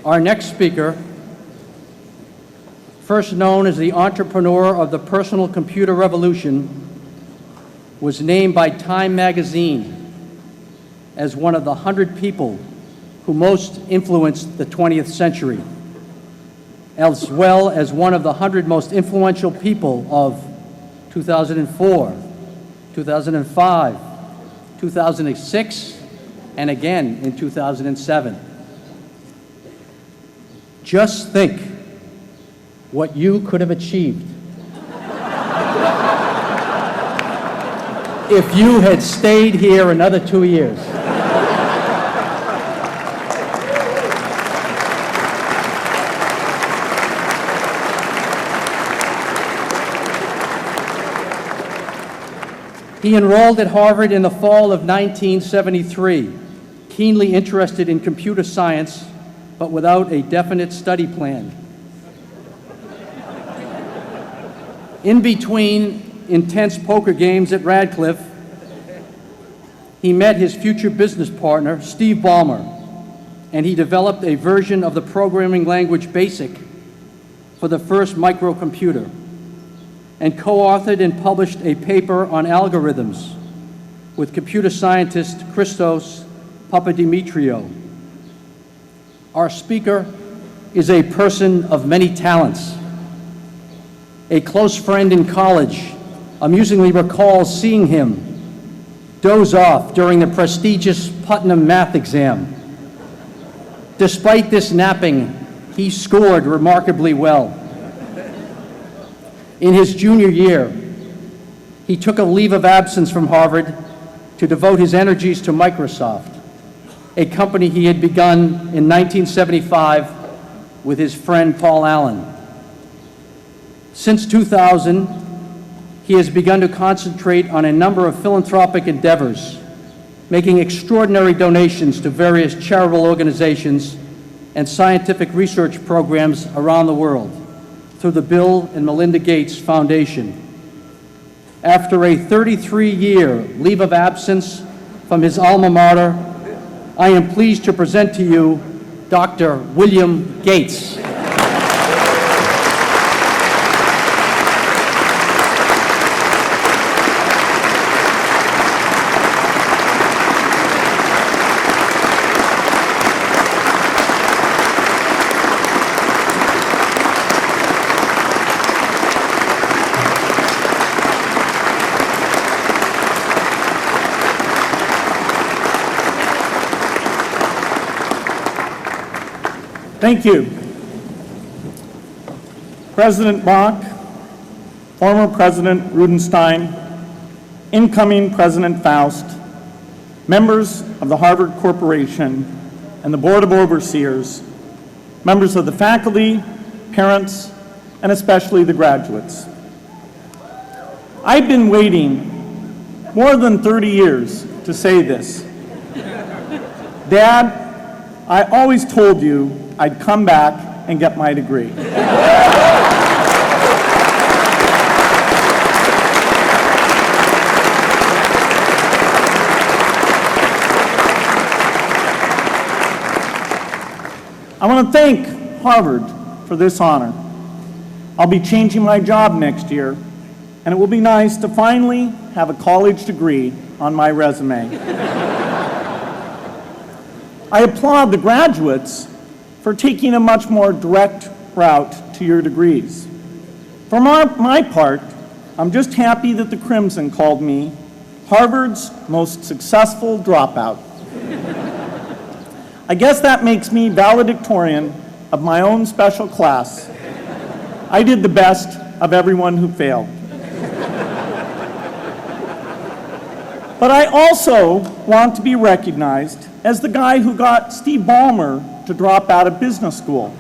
Our next speaker, first known as the entrepreneur of the personal computer revolution, was named by Time magazine as one of the 100 people who most influenced the 20th century, as well as one of the 100 most influential people of 2004, 2005, 2006, and again in 2007. Just think what you could have achieved if you had stayed here another 2 years. He enrolled at Harvard in the fall of 1973, keenly interested in computer science, but without a definite study plan. In between intense poker games at Radcliffe, he met his future business partner, Steve Ballmer, and he developed a version of the programming language BASIC for the first microcomputer, and co-authored and published a paper on algorithms with computer scientist Christos Papadimitriou. Our speaker is a person of many talents. A close friend in college amusingly recalls seeing him doze off during the prestigious Putnam math exam. Despite this napping, he scored remarkably well. In his junior year, he took a leave of absence from Harvard to devote his energies to Microsoft, a company he had begun in 1975 with his friend Paul Allen. Since 2000, he has begun to concentrate on a number of philanthropic endeavors, making extraordinary donations to various charitable organizations and scientific research programs around the world through the Bill and Melinda Gates Foundation. After a 33-year leave of absence from his alma mater, I am pleased to present to you Dr. William Gates. Thank you. President Bach, former President Rudenstein, incoming President Faust, members of the Harvard Corporation and the Board of Overseers, members of the faculty, parents, and especially the graduates. I've been waiting more than 30 years to say this. Dad, I always told you I'd come back and get my degree. I want to thank Harvard for this honor. I'll be changing my job next year, and it will be nice to finally have a college degree on my resume. I applaud the graduates for taking a much more direct route to your degrees. For my part, I'm just happy that the Crimson called me Harvard's most successful dropout. I guess that makes me valedictorian of my own special class. I did the best of everyone who failed. But I also want to be recognized as the guy who got Steve Ballmer to drop out of business school.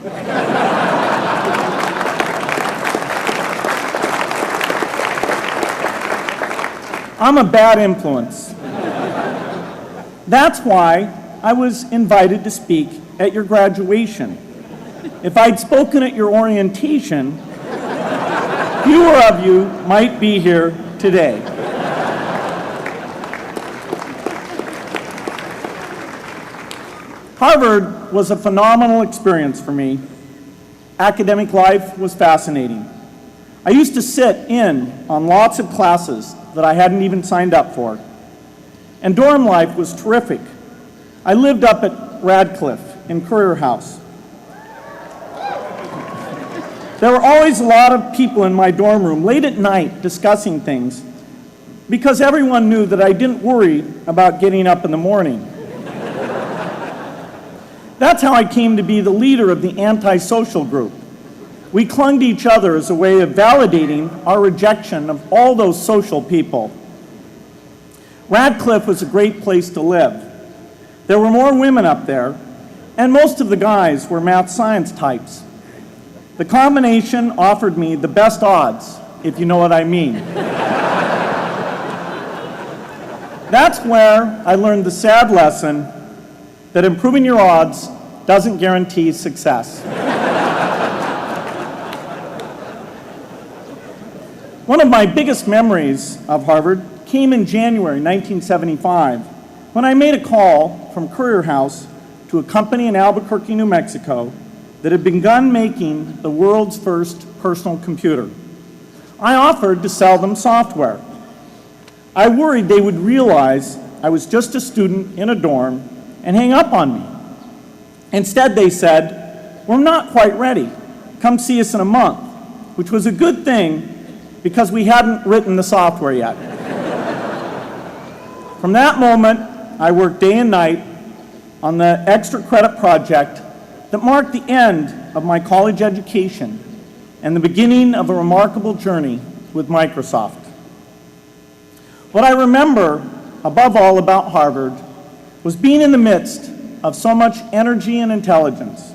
I'm a bad influence. That's why I was invited to speak at your graduation. If I'd spoken at your orientation, fewer of you might be here today. Harvard was a phenomenal experience for me. Academic life was fascinating. I used to sit in on lots of classes that I hadn't even signed up for. And dorm life was terrific. I lived up at Radcliffe in Currier House. There were always a lot of people in my dorm room late at night discussing things because everyone knew that I didn't worry about getting up in the morning. That's how I came to be the leader of the antisocial group. We clung to each other as a way of validating our rejection of all those social people. Radcliffe was a great place to live. There were more women up there, and most of the guys were math science types. The combination offered me the best odds, if you know what I mean. That's where I learned the sad lesson that improving your odds doesn't guarantee success. One of my biggest memories of Harvard came in January 1975 when I made a call from Currier House to a company in Albuquerque, New Mexico that had begun making the world's first personal computer. I offered to sell them software. I worried they would realize I was just a student in a dorm and hang up on me. Instead, they said, "We're not quite ready. Come see us in a month," which was a good thing because we hadn't written the software yet. From that moment, I worked day and night on the extra credit project that marked the end of my college education and the beginning of a remarkable journey with Microsoft. What I remember above all about Harvard was being in the midst of so much energy and intelligence.